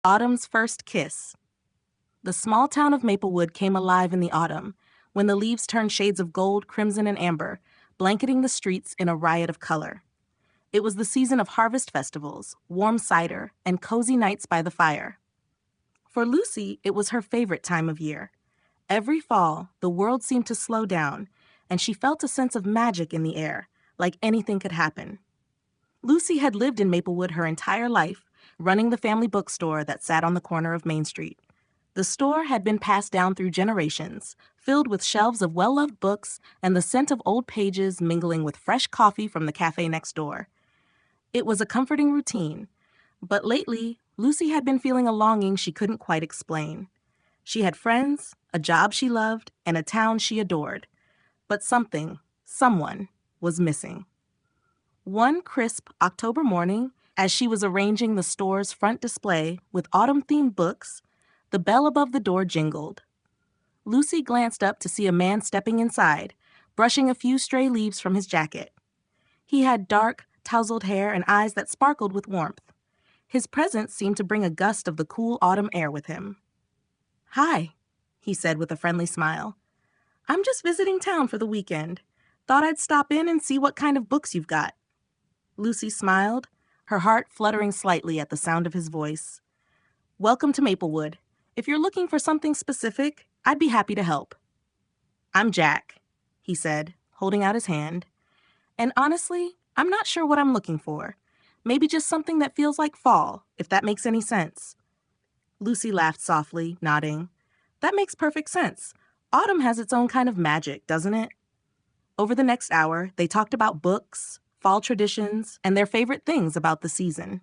Autumn's First Kiss. The small town of Maplewood came alive in the autumn, when the leaves turned shades of gold, crimson, and amber, blanketing the streets in a riot of color. It was the season of harvest festivals, warm cider, and cozy nights by the fire. For Lucy, it was her favorite time of year. Every fall, the world seemed to slow down, and she felt a sense of magic in the air, like anything could happen. Lucy had lived in Maplewood her entire life, running the family bookstore that sat on the corner of Main Street. The store had been passed down through generations, filled with shelves of well-loved books and the scent of old pages mingling with fresh coffee from the cafe next door. It was a comforting routine, but lately, Lucy had been feeling a longing she couldn't quite explain. She had friends, a job she loved, and a town she adored. But someone, was missing. One crisp October morning, as she was arranging the store's front display with autumn-themed books, the bell above the door jingled. Lucy glanced up to see a man stepping inside, brushing a few stray leaves from his jacket. He had dark, tousled hair and eyes that sparkled with warmth. His presence seemed to bring a gust of the cool autumn air with him. "Hi," he said with a friendly smile. "I'm just visiting town for the weekend. Thought I'd stop in and see what kind of books you've got." Lucy smiled, her heart fluttering slightly at the sound of his voice. "Welcome to Maplewood. If you're looking for something specific, I'd be happy to help." "I'm Jack," he said, holding out his hand. "And honestly, I'm not sure what I'm looking for. Maybe just something that feels like fall, if that makes any sense." Lucy laughed softly, nodding. "That makes perfect sense. Autumn has its own kind of magic, doesn't it?" Over the next hour, they talked about books, fall traditions, and their favorite things about the season.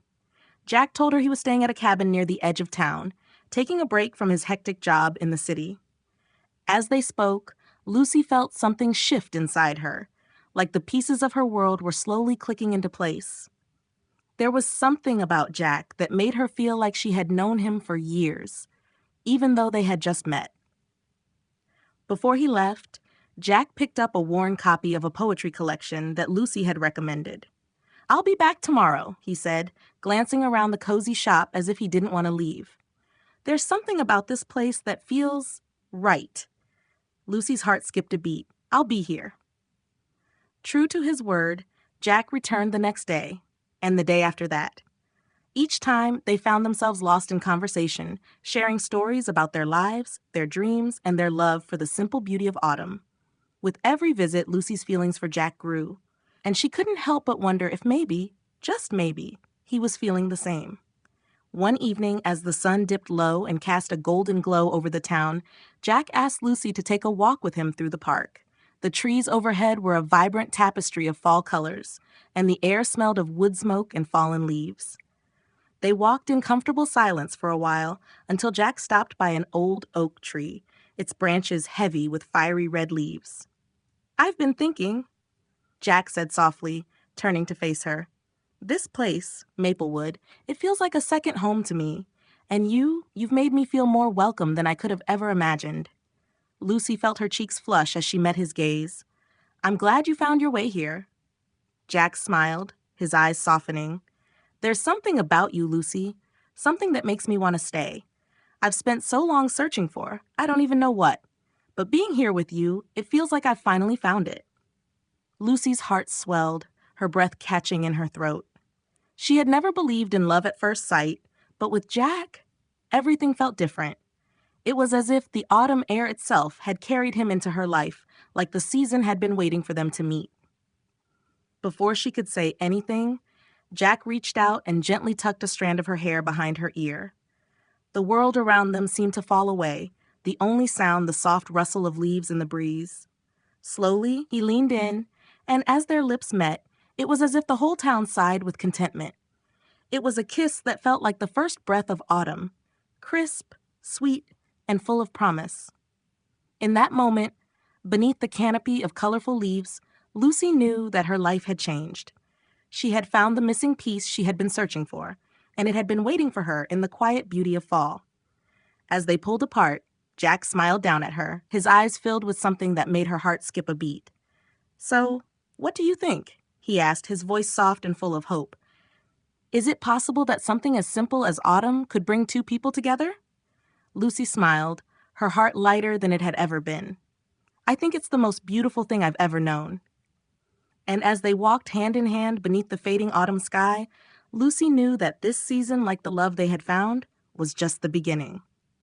Jack told her he was staying at a cabin near the edge of town, taking a break from his hectic job in the city. As they spoke, Lucy felt something shift inside her, like the pieces of her world were slowly clicking into place. There was something about Jack that made her feel like she had known him for years, even though they had just met. Before he left, Jack picked up a worn copy of a poetry collection that Lucy had recommended. "I'll be back tomorrow," he said, glancing around the cozy shop as if he didn't want to leave. "There's something about this place that feels right." Lucy's heart skipped a beat. "I'll be here." True to his word, Jack returned the next day, and the day after that. Each time, they found themselves lost in conversation, sharing stories about their lives, their dreams, and their love for the simple beauty of autumn. With every visit, Lucy's feelings for Jack grew, and she couldn't help but wonder if maybe, just maybe, he was feeling the same. One evening, as the sun dipped low and cast a golden glow over the town, Jack asked Lucy to take a walk with him through the park. The trees overhead were a vibrant tapestry of fall colors, and the air smelled of wood smoke and fallen leaves. They walked in comfortable silence for a while until Jack stopped by an old oak tree, its branches heavy with fiery red leaves. "I've been thinking," Jack said softly, turning to face her. "This place, Maplewood, it feels like a second home to me. And you've made me feel more welcome than I could have ever imagined." Lucy felt her cheeks flush as she met his gaze. "I'm glad you found your way here." Jack smiled, his eyes softening. "There's something about you, Lucy, something that makes me want to stay. I've spent so long searching for, I don't even know what. But being here with you, it feels like I've finally found it." Lucy's heart swelled, her breath catching in her throat. She had never believed in love at first sight, but with Jack, everything felt different. It was as if the autumn air itself had carried him into her life, like the season had been waiting for them to meet. Before she could say anything, Jack reached out and gently tucked a strand of her hair behind her ear. The world around them seemed to fall away, the only sound the soft rustle of leaves in the breeze. Slowly, he leaned in, and as their lips met, it was as if the whole town sighed with contentment. It was a kiss that felt like the first breath of autumn, crisp, sweet, and full of promise. In that moment, beneath the canopy of colorful leaves, Lucy knew that her life had changed. She had found the missing piece she had been searching for, and it had been waiting for her in the quiet beauty of fall. As they pulled apart, Jack smiled down at her, his eyes filled with something that made her heart skip a beat. "So, what do you think?" he asked, his voice soft and full of hope. Is it possible that something as simple as autumn could bring two people together? Lucy smiled, her heart lighter than it had ever been. I think it's the most beautiful thing I've ever known. And as they walked hand in hand beneath the fading autumn sky, Lucy knew that this season, like the love they had found, was just the beginning.